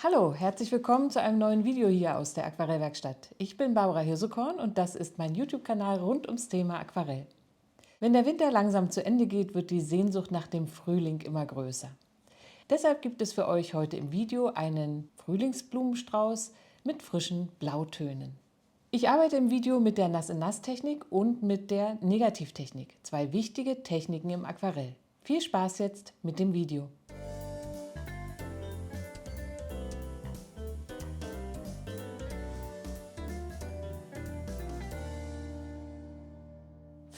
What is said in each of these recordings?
Hallo, herzlich willkommen zu einem neuen Video hier aus der Aquarellwerkstatt. Ich bin Barbara Hirsekorn und das ist mein YouTube-Kanal rund ums Thema Aquarell. Wenn der Winter langsam zu Ende geht, wird die Sehnsucht nach dem Frühling immer größer. Deshalb gibt es für euch heute im Video einen Frühlingsblumenstrauß mit frischen Blautönen. Ich arbeite im Video mit der Nass-in-Nass-Technik und mit der Negativtechnik, zwei wichtige Techniken im Aquarell. Viel Spaß jetzt mit dem Video.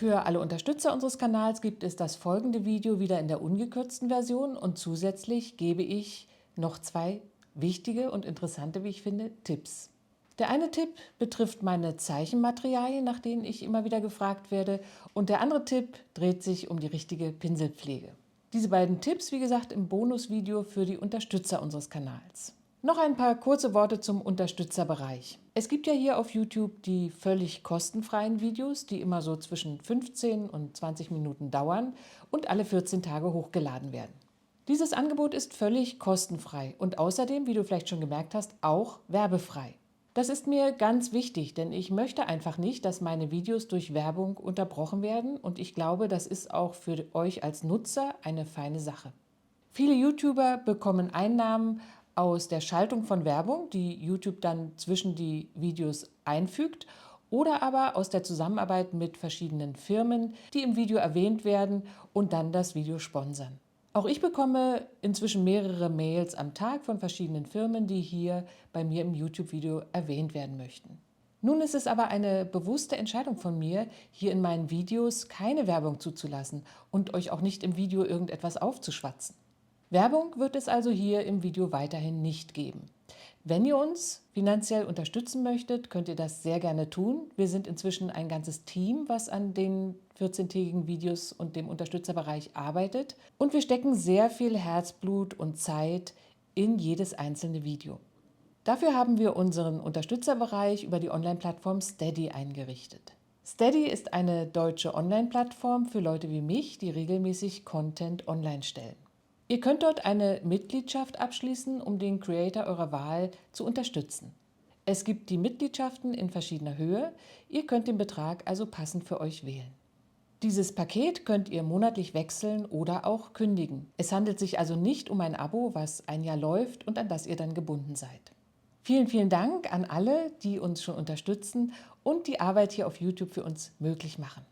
Für alle Unterstützer unseres Kanals gibt es das folgende Video wieder in der ungekürzten Version und zusätzlich gebe ich noch zwei wichtige und interessante, wie ich finde, Tipps. Der eine Tipp betrifft meine Zeichenmaterialien, nach denen ich immer wieder gefragt werde, und der andere Tipp dreht sich um die richtige Pinselpflege. Diese beiden Tipps, wie gesagt, im Bonusvideo für die Unterstützer unseres Kanals. Noch ein paar kurze Worte zum Unterstützerbereich. Es gibt ja hier auf YouTube die völlig kostenfreien Videos, die immer so zwischen 15 und 20 Minuten dauern und alle 14 Tage hochgeladen werden. Dieses Angebot ist völlig kostenfrei und außerdem, wie du vielleicht schon gemerkt hast, auch werbefrei. Das ist mir ganz wichtig, denn ich möchte einfach nicht, dass meine Videos durch Werbung unterbrochen werden und ich glaube, das ist auch für euch als Nutzer eine feine Sache. Viele YouTuber bekommen Einnahmen aus der Schaltung von Werbung, die YouTube dann zwischen die Videos einfügt, oder aber aus der Zusammenarbeit mit verschiedenen Firmen, die im Video erwähnt werden und dann das Video sponsern. Auch ich bekomme inzwischen mehrere Mails am Tag von verschiedenen Firmen, die hier bei mir im YouTube-Video erwähnt werden möchten. Nun ist es aber eine bewusste Entscheidung von mir, hier in meinen Videos keine Werbung zuzulassen und euch auch nicht im Video irgendetwas aufzuschwatzen. Werbung wird es also hier im Video weiterhin nicht geben. Wenn ihr uns finanziell unterstützen möchtet, könnt ihr das sehr gerne tun. Wir sind inzwischen ein ganzes Team, was an den 14-tägigen Videos und dem Unterstützerbereich arbeitet. Und wir stecken sehr viel Herzblut und Zeit in jedes einzelne Video. Dafür haben wir unseren Unterstützerbereich über die Online-Plattform Steady eingerichtet. Steady ist eine deutsche Online-Plattform für Leute wie mich, die regelmäßig Content online stellen. Ihr könnt dort eine Mitgliedschaft abschließen, um den Creator eurer Wahl zu unterstützen. Es gibt die Mitgliedschaften in verschiedener Höhe, ihr könnt den Betrag also passend für euch wählen. Dieses Paket könnt ihr monatlich wechseln oder auch kündigen. Es handelt sich also nicht um ein Abo, was ein Jahr läuft und an das ihr dann gebunden seid. Vielen, vielen Dank an alle, die uns schon unterstützen und die Arbeit hier auf YouTube für uns möglich machen.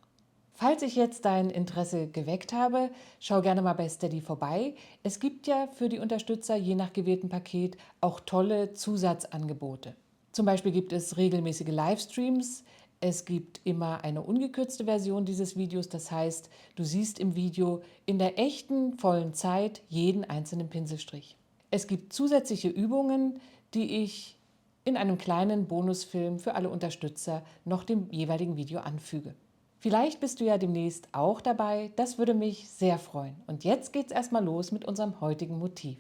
Falls ich jetzt dein Interesse geweckt habe, schau gerne mal bei Steady vorbei. Es gibt ja für die Unterstützer je nach gewähltem Paket auch tolle Zusatzangebote. Zum Beispiel gibt es regelmäßige Livestreams. Es gibt immer eine ungekürzte Version dieses Videos. Das heißt, du siehst im Video in der echten, vollen Zeit jeden einzelnen Pinselstrich. Es gibt zusätzliche Übungen, die ich in einem kleinen Bonusfilm für alle Unterstützer noch dem jeweiligen Video anfüge. Vielleicht bist du ja demnächst auch dabei, das würde mich sehr freuen. Und jetzt geht's erstmal los mit unserem heutigen Motiv.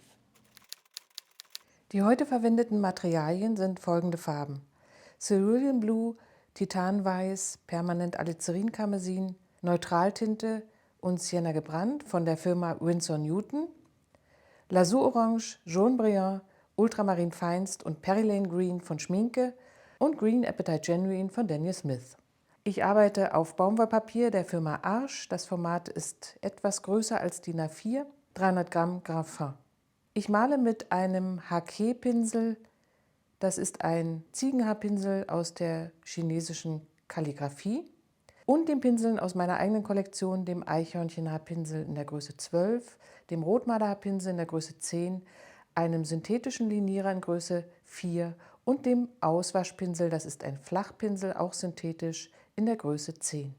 Die heute verwendeten Materialien sind folgende Farben: Cerulean Blue, Titanweiß, Permanent Alizarin-Karmesin, Neutraltinte und Sienna gebrannt von der Firma Winsor Newton, Lazurorange, Jaune Brillant, Ultramarin Feinst und Perilane Green von Schminke und Green Appetite Genuine von Daniel Smith. Ich arbeite auf Baumwollpapier der Firma Arches. Das Format ist etwas größer als DIN A4, 300 Gramm Graphit. Ich male mit einem Hake-Pinsel. Das ist ein Ziegenhaarpinsel aus der chinesischen Kalligraphie. Und den Pinseln aus meiner eigenen Kollektion, dem Eichhörnchenhaarpinsel in der Größe 12, dem Rotmalerhaarpinsel in der Größe 10, einem synthetischen Linierer in Größe 4 und dem Auswaschpinsel, das ist ein Flachpinsel, auch synthetisch, in der Größe 10.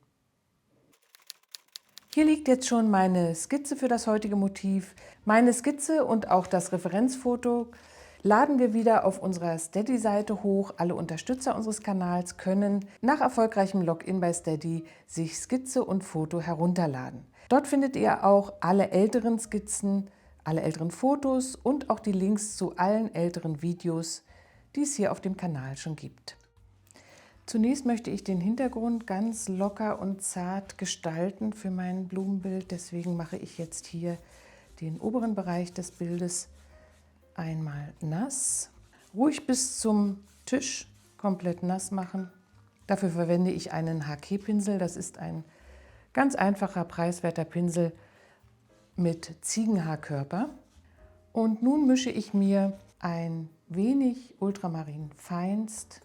Hier liegt jetzt schon meine Skizze für das heutige Motiv. Meine Skizze und auch das Referenzfoto laden wir wieder auf unserer Steady-Seite hoch. Alle Unterstützer unseres Kanals können nach erfolgreichem Login bei Steady sich Skizze und Foto herunterladen. Dort findet ihr auch alle älteren Skizzen, alle älteren Fotos und auch die Links zu allen älteren Videos, die es hier auf dem Kanal schon gibt. Zunächst möchte ich den Hintergrund ganz locker und zart gestalten für mein Blumenbild. Deswegen mache ich jetzt hier den oberen Bereich des Bildes einmal nass. Ruhig bis zum Tisch komplett nass machen. Dafür verwende ich einen HK-Pinsel. Das ist ein ganz einfacher, preiswerter Pinsel mit Ziegenhaarkörper. Und nun mische ich mir ein wenig Ultramarin Feinst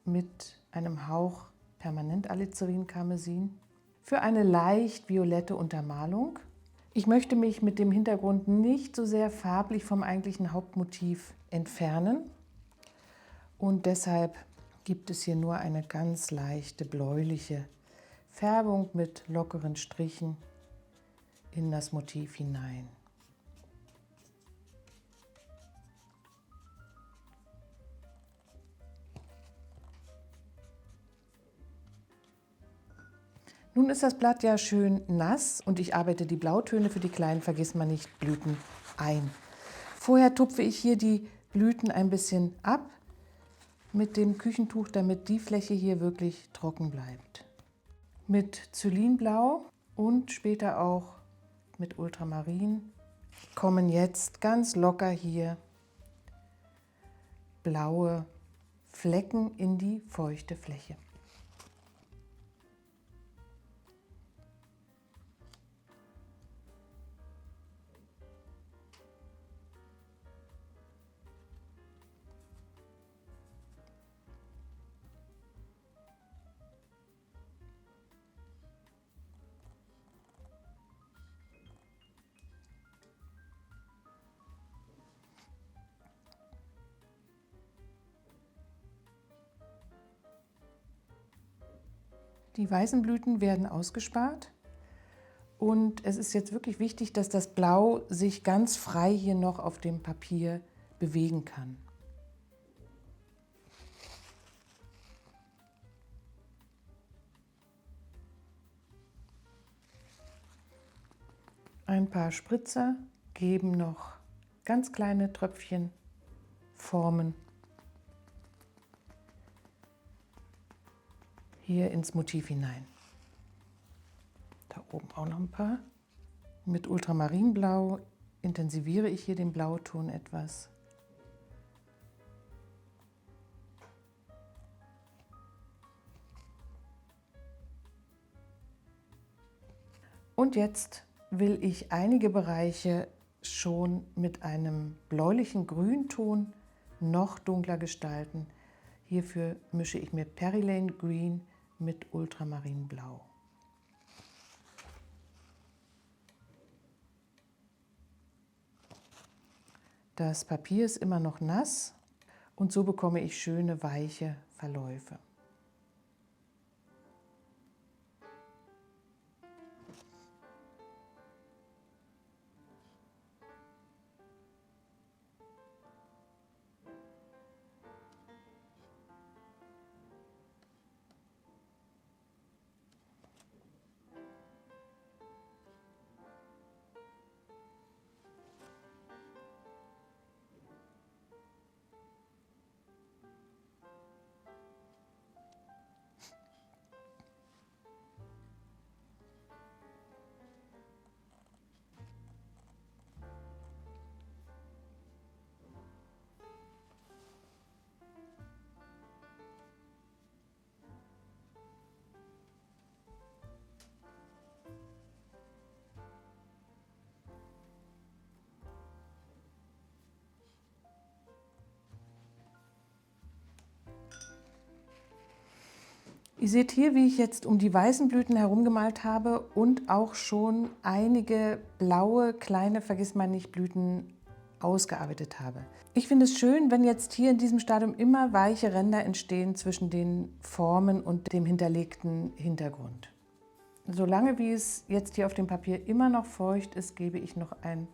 mit einem Hauch Permanent-Alizarin-Karmesin für eine leicht violette Untermalung. Ich möchte mich mit dem Hintergrund nicht so sehr farblich vom eigentlichen Hauptmotiv entfernen und deshalb gibt es hier nur eine ganz leichte bläuliche Färbung mit lockeren Strichen in das Motiv hinein. Nun ist das Blatt ja schön nass und ich arbeite die Blautöne für die kleinen Vergissmeinnicht-Blüten ein. Vorher tupfe ich hier die Blüten ein bisschen ab mit dem Küchentuch, damit die Fläche hier wirklich trocken bleibt. Mit Zylinblau und später auch mit Ultramarin kommen jetzt ganz locker hier blaue Flecken in die feuchte Fläche. Die weißen Blüten werden ausgespart und es ist jetzt wirklich wichtig, dass das Blau sich ganz frei hier noch auf dem Papier bewegen kann. Ein paar Spritzer geben noch ganz kleine Tröpfchen Formen hier ins Motiv hinein. Da oben auch noch ein paar. Mit Ultramarinblau intensiviere ich hier den Blauton etwas. Und jetzt will ich einige Bereiche schon mit einem bläulichen Grünton noch dunkler gestalten. Hierfür mische ich mir Perylane Green mit Ultramarinblau. Das Papier ist immer noch nass und so bekomme ich schöne, weiche Verläufe. Ihr seht hier, wie ich jetzt um die weißen Blüten herumgemalt habe und auch schon einige blaue kleine Vergissmeinnicht-Blüten ausgearbeitet habe. Ich finde es schön, wenn jetzt hier in diesem Stadium immer weiche Ränder entstehen zwischen den Formen und dem hinterlegten Hintergrund. Solange wie es jetzt hier auf dem Papier immer noch feucht ist, gebe ich noch ein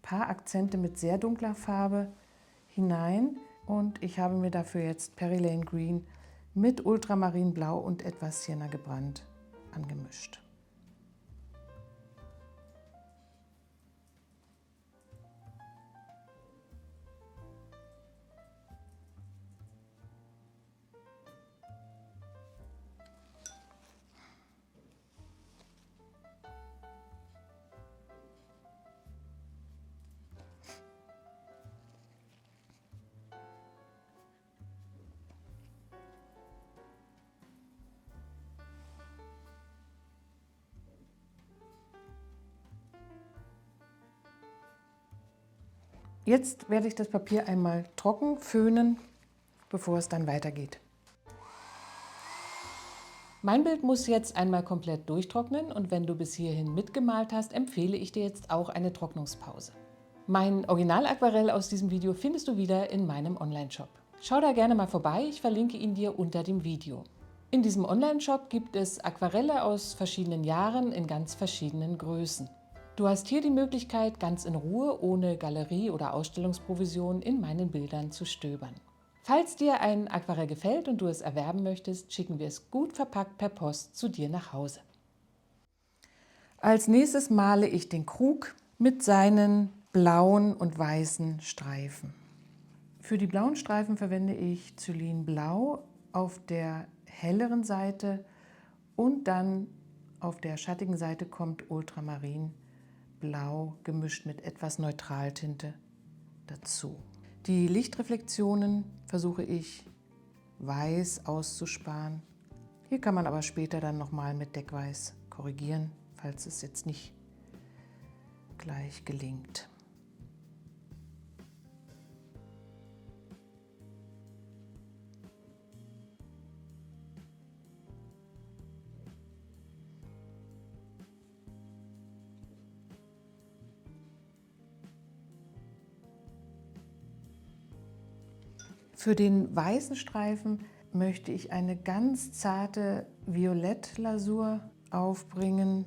paar Akzente mit sehr dunkler Farbe hinein und ich habe mir dafür jetzt Perylane Green mit Ultramarinblau und etwas Sienna gebrannt angemischt. Jetzt werde ich das Papier einmal trocken föhnen, bevor es dann weitergeht. Mein Bild muss jetzt einmal komplett durchtrocknen und wenn du bis hierhin mitgemalt hast, empfehle ich dir jetzt auch eine Trocknungspause. Mein Original-Aquarell aus diesem Video findest du wieder in meinem Online-Shop. Schau da gerne mal vorbei, ich verlinke ihn dir unter dem Video. In diesem Online-Shop gibt es Aquarelle aus verschiedenen Jahren in ganz verschiedenen Größen. Du hast hier die Möglichkeit, ganz in Ruhe, ohne Galerie- oder Ausstellungsprovision in meinen Bildern zu stöbern. Falls dir ein Aquarell gefällt und du es erwerben möchtest, schicken wir es gut verpackt per Post zu dir nach Hause. Als nächstes male ich den Krug mit seinen blauen und weißen Streifen. Für die blauen Streifen verwende ich Xylinblau auf der helleren Seite und dann auf der schattigen Seite kommt Ultramarinblau gemischt mit etwas Neutraltinte dazu. Die Lichtreflexionen versuche ich weiß auszusparen. Hier kann man aber später dann nochmal mit Deckweiß korrigieren, falls es jetzt nicht gleich gelingt. Für den weißen Streifen möchte ich eine ganz zarte Violettlasur aufbringen.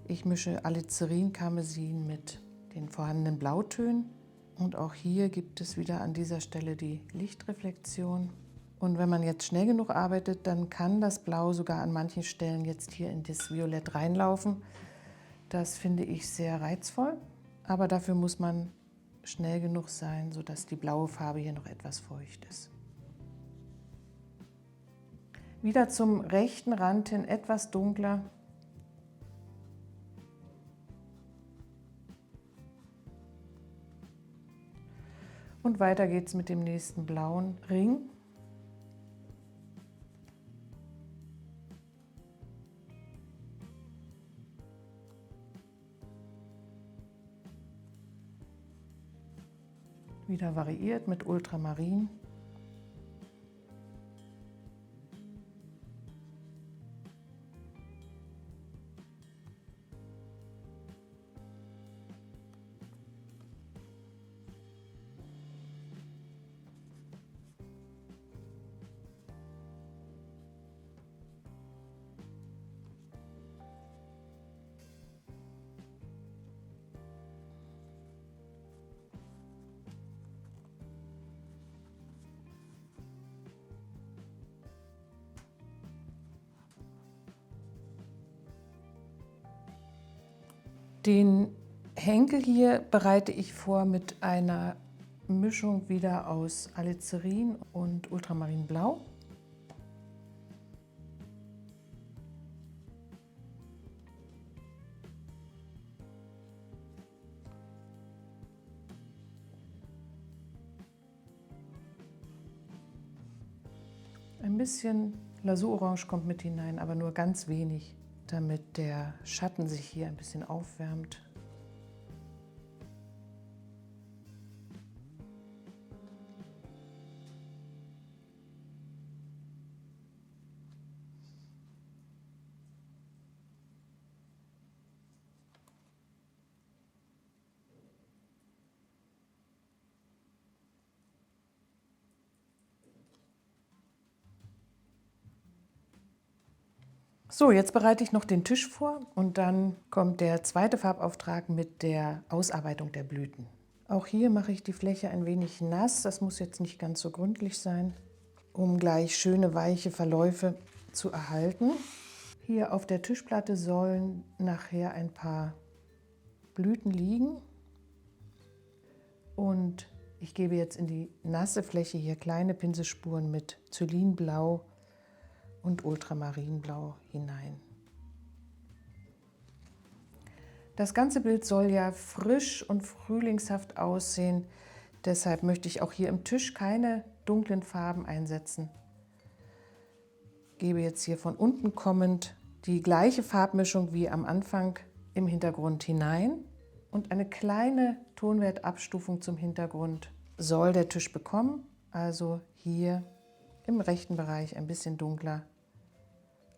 Ich mische Alizarin Karmesin mit den vorhandenen Blautönen und auch hier gibt es wieder an dieser Stelle die Lichtreflexion. Und wenn man jetzt schnell genug arbeitet, dann kann das Blau sogar an manchen Stellen jetzt hier in das Violett reinlaufen. Das finde ich sehr reizvoll, aber dafür muss man schnell genug sein, sodass die blaue Farbe hier noch etwas feucht ist. Wieder zum rechten Rand hin etwas dunkler. Und weiter geht es mit dem nächsten blauen Ring. Wieder variiert mit Ultramarin. Den Henkel hier bereite ich vor mit einer Mischung wieder aus Alizarin und Ultramarinblau. Ein bisschen Lasurorange kommt mit hinein, aber nur ganz wenig, damit der Schatten sich hier ein bisschen aufwärmt. So, jetzt bereite ich noch den Tisch vor und dann kommt der zweite Farbauftrag mit der Ausarbeitung der Blüten. Auch hier mache ich die Fläche ein wenig nass, das muss jetzt nicht ganz so gründlich sein, um gleich schöne weiche Verläufe zu erhalten. Hier auf der Tischplatte sollen nachher ein paar Blüten liegen und ich gebe jetzt in die nasse Fläche hier kleine Pinselspuren mit Xylinblau und Ultramarinblau hinein. Das ganze Bild soll ja frisch und frühlingshaft aussehen, deshalb möchte ich auch hier im Tisch keine dunklen Farben einsetzen. Gebe jetzt hier von unten kommend die gleiche Farbmischung wie am Anfang im Hintergrund hinein und eine kleine Tonwertabstufung zum Hintergrund soll der Tisch bekommen. Also hier im rechten Bereich ein bisschen dunkler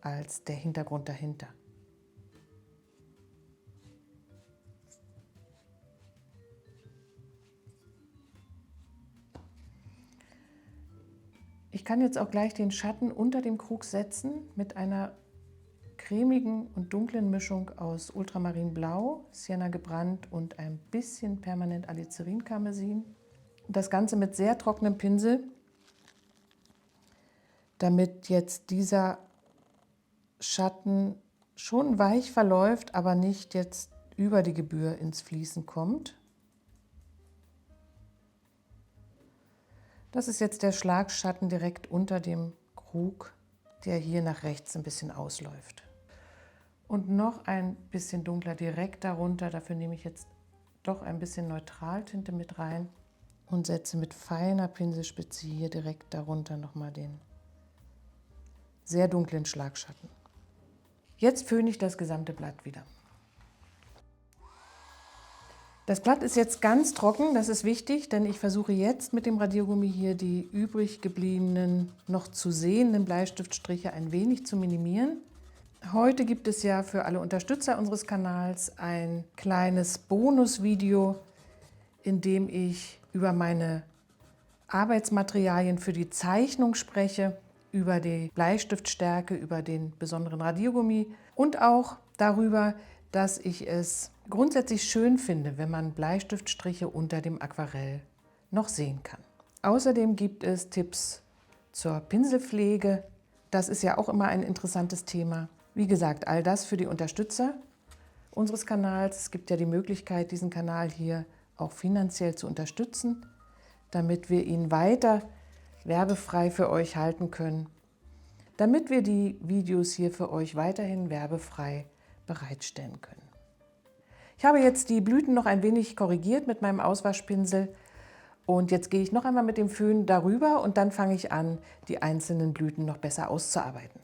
als der Hintergrund dahinter. Ich kann jetzt auch gleich den Schatten unter dem Krug setzen mit einer cremigen und dunklen Mischung aus Ultramarinblau, Sienna gebrannt und ein bisschen permanent Alizarin-Karmesin. Das Ganze mit sehr trockenem Pinsel, damit jetzt dieser Schatten schon weich verläuft, aber nicht jetzt über die Gebühr ins Fließen kommt. Das ist jetzt der Schlagschatten direkt unter dem Krug, der hier nach rechts ein bisschen ausläuft. Und noch ein bisschen dunkler direkt darunter, dafür nehme ich jetzt doch ein bisschen Neutraltinte mit rein und setze mit feiner Pinselspitze hier direkt darunter nochmal den sehr dunklen Schlagschatten. Jetzt föhne ich das gesamte Blatt wieder. Das Blatt ist jetzt ganz trocken, das ist wichtig, denn ich versuche jetzt mit dem Radiergummi hier die übrig gebliebenen, noch zu sehenden Bleistiftstriche ein wenig zu minimieren. Heute gibt es ja für alle Unterstützer unseres Kanals ein kleines Bonusvideo, in dem ich über meine Arbeitsmaterialien für die Zeichnung spreche, über die Bleistiftstärke, über den besonderen Radiergummi und auch darüber, dass ich es grundsätzlich schön finde, wenn man Bleistiftstriche unter dem Aquarell noch sehen kann. Außerdem gibt es Tipps zur Pinselpflege. Das ist ja auch immer ein interessantes Thema. Wie gesagt, all das für die Unterstützer unseres Kanals. Es gibt ja die Möglichkeit, diesen Kanal hier auch finanziell zu unterstützen, damit wir ihn weiter werbefrei für euch halten können, damit wir die Videos hier für euch weiterhin werbefrei bereitstellen können. Ich habe jetzt die Blüten noch ein wenig korrigiert mit meinem Auswaschpinsel und jetzt gehe ich noch einmal mit dem Föhn darüber und dann fange ich an, die einzelnen Blüten noch besser auszuarbeiten.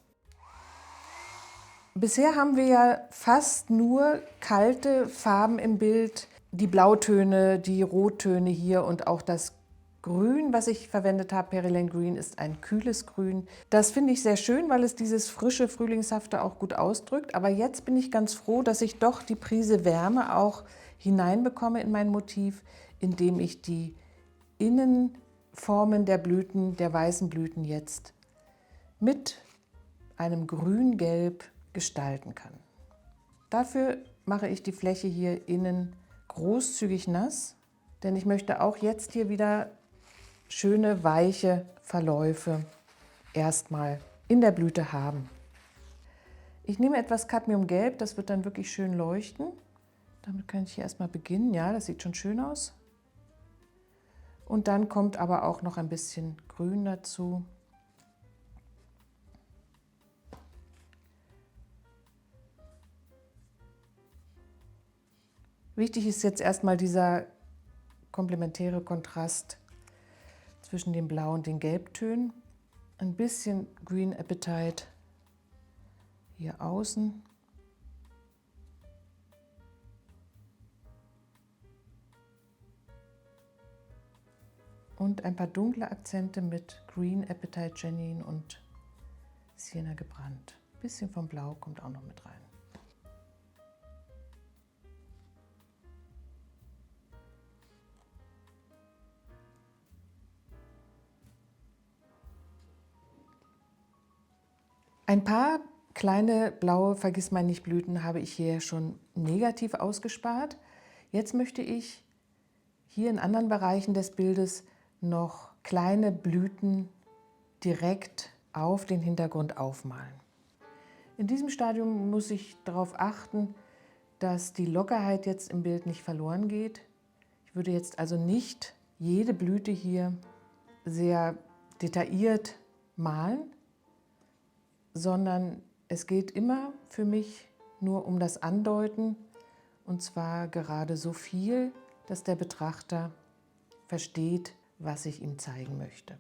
Bisher haben wir ja fast nur kalte Farben im Bild, die Blautöne, die Rottöne hier und auch das Grün, was ich verwendet habe, Perilene Green, ist ein kühles Grün. Das finde ich sehr schön, weil es dieses frische, frühlingshafte auch gut ausdrückt. Aber jetzt bin ich ganz froh, dass ich doch die Prise Wärme auch hineinbekomme in mein Motiv, indem ich die Innenformen der Blüten, der weißen Blüten jetzt mit einem Grün-Gelb gestalten kann. Dafür mache ich die Fläche hier innen großzügig nass, denn ich möchte auch jetzt hier wieder schöne, weiche Verläufe erstmal in der Blüte haben. Ich nehme etwas Cadmiumgelb, das wird dann wirklich schön leuchten. Damit kann ich hier erstmal beginnen. Ja, das sieht schon schön aus. Und dann kommt aber auch noch ein bisschen Grün dazu. Wichtig ist jetzt erstmal dieser komplementäre Kontrast zwischen dem Blau und den Gelbtönen. Ein bisschen Green Appetite hier außen. Und ein paar dunkle Akzente mit Green Appetite Janine und Sienna gebrannt. Ein bisschen vom Blau kommt auch noch mit rein. Ein paar kleine blaue Vergissmeinnicht-Blüten habe ich hier schon negativ ausgespart. Jetzt möchte ich hier in anderen Bereichen des Bildes noch kleine Blüten direkt auf den Hintergrund aufmalen. In diesem Stadium muss ich darauf achten, dass die Lockerheit jetzt im Bild nicht verloren geht. Ich würde jetzt also nicht jede Blüte hier sehr detailliert malen, sondern es geht immer für mich nur um das Andeuten, und zwar gerade so viel, dass der Betrachter versteht, was ich ihm zeigen möchte.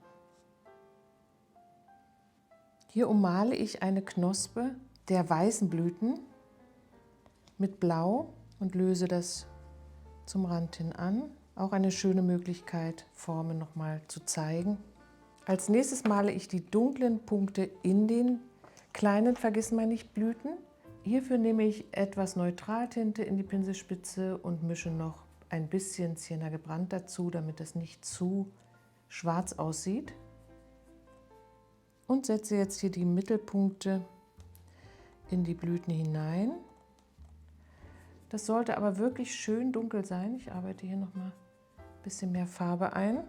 Hier ummale ich eine Knospe der weißen Blüten mit Blau und löse das zum Rand hin an. Auch eine schöne Möglichkeit, Formen nochmal zu zeigen. Als nächstes male ich die dunklen Punkte in den kleinen Vergissmeinnicht-Blüten. Hierfür nehme ich etwas Neutraltinte in die Pinselspitze und mische noch ein bisschen Sienna gebrannt dazu, damit es nicht zu schwarz aussieht. Und setze jetzt hier die Mittelpunkte in die Blüten hinein. Das sollte aber wirklich schön dunkel sein. Ich arbeite hier noch mal ein bisschen mehr Farbe ein.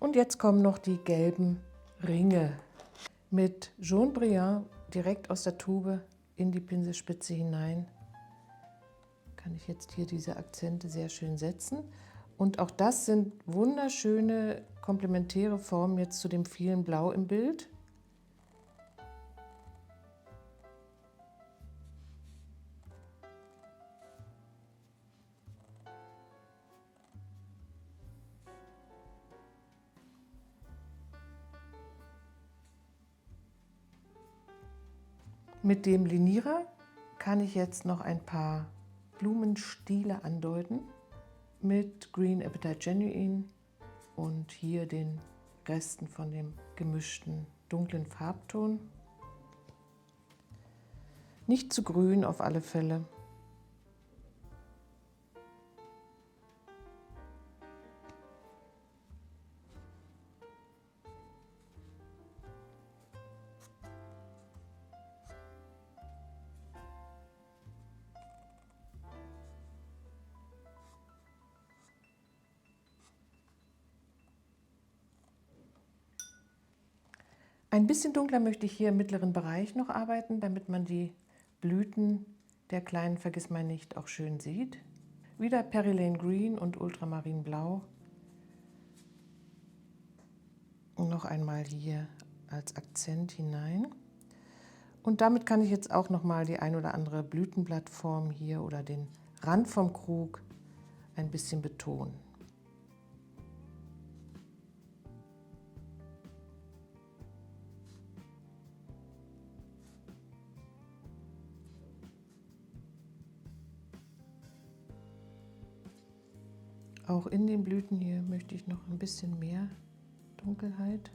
Und jetzt kommen noch die gelben Ringe mit Jaune Brillant direkt aus der Tube in die Pinselspitze hinein. Kann ich jetzt hier diese Akzente sehr schön setzen. Und auch das sind wunderschöne komplementäre Formen jetzt zu dem vielen Blau im Bild. Mit dem Linierer kann ich jetzt noch ein paar Blumenstiele andeuten mit Green Appetite Genuine und hier den Resten von dem gemischten dunklen Farbton. Nicht zu grün auf alle Fälle. Ein bisschen dunkler möchte ich hier im mittleren Bereich noch arbeiten, damit man die Blüten der kleinen Vergissmeinnicht auch schön sieht. Wieder Perilane Green und Ultramarin Blau. Und noch einmal hier als Akzent hinein. Und damit kann ich jetzt auch noch mal die ein oder andere Blütenblattform hier oder den Rand vom Krug ein bisschen betonen. Auch in den Blüten hier möchte ich noch ein bisschen mehr Dunkelheit.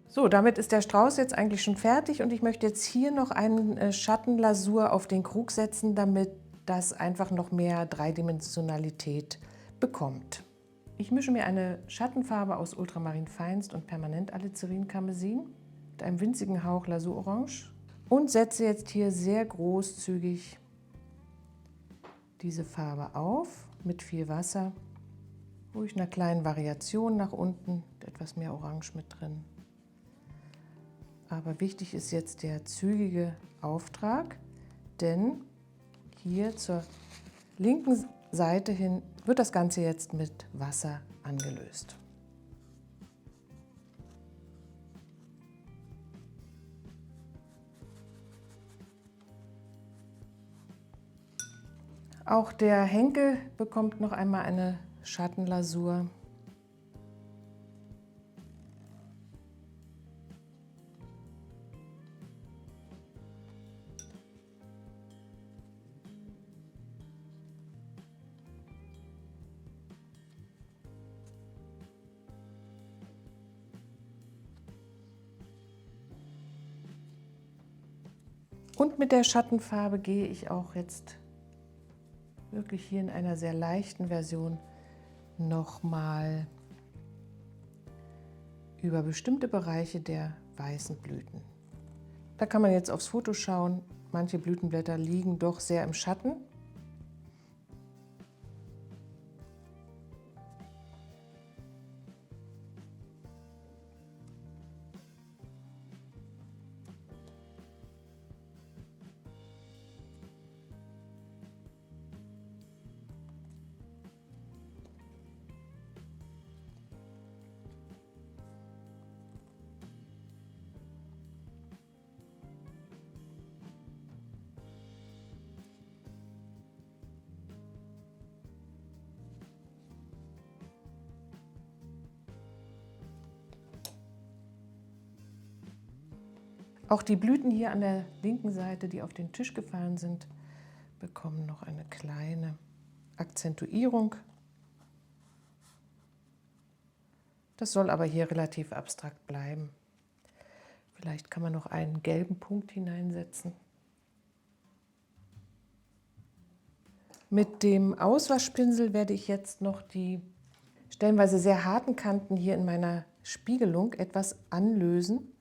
So, damit ist der Strauß jetzt eigentlich schon fertig und ich möchte jetzt hier noch eine Schattenlasur auf den Krug setzen, damit das einfach noch mehr Dreidimensionalität bekommt. Ich mische mir eine Schattenfarbe aus Ultramarin Feinst und Permanent Alizarin Karmesin mit einem winzigen Hauch Lasurorange und setze jetzt hier sehr großzügig diese Farbe auf mit viel Wasser, ruhig einer kleinen Variation nach unten, etwas mehr Orange mit drin. Aber wichtig ist jetzt der zügige Auftrag, denn hier zur linken Seite hin wird das Ganze jetzt mit Wasser angelöst. Auch der Henkel bekommt noch einmal eine Schattenlasur. Und mit der Schattenfarbe gehe ich auch jetzt wirklich hier in einer sehr leichten Version nochmal über bestimmte Bereiche der weißen Blüten. Da kann man jetzt aufs Foto schauen. Manche Blütenblätter liegen doch sehr im Schatten. Auch die Blüten hier an der linken Seite, die auf den Tisch gefallen sind, bekommen noch eine kleine Akzentuierung. Das soll aber hier relativ abstrakt bleiben. Vielleicht kann man noch einen gelben Punkt hineinsetzen. Mit dem Auswaschpinsel werde ich jetzt noch die stellenweise sehr harten Kanten hier in meiner Spiegelung etwas anlösen.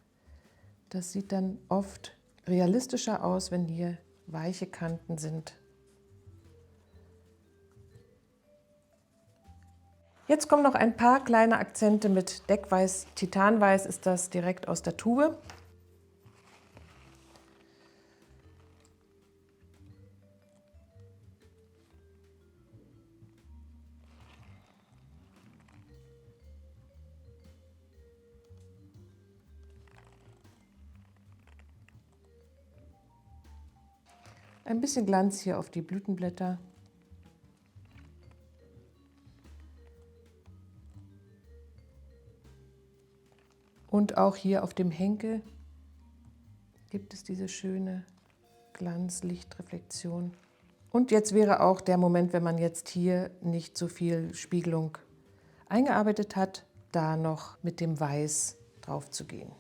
Das sieht dann oft realistischer aus, wenn hier weiche Kanten sind. Jetzt kommen noch ein paar kleine Akzente mit Deckweiß. Titanweiß ist das direkt aus der Tube. Ein bisschen Glanz hier auf die Blütenblätter. Und auch hier auf dem Henkel gibt es diese schöne Glanz-Lichtreflexion. Und jetzt wäre auch der Moment, wenn man jetzt hier nicht so viel Spiegelung eingearbeitet hat, da noch mit dem Weiß drauf zu gehen.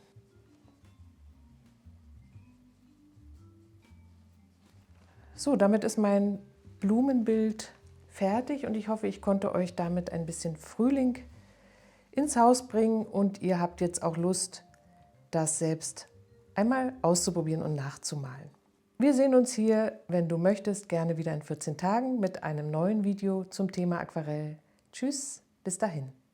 So, damit ist mein Blumenbild fertig und ich hoffe, ich konnte euch damit ein bisschen Frühling ins Haus bringen und ihr habt jetzt auch Lust, das selbst einmal auszuprobieren und nachzumalen. Wir sehen uns hier, wenn du möchtest, gerne wieder in 14 Tagen mit einem neuen Video zum Thema Aquarell. Tschüss, bis dahin.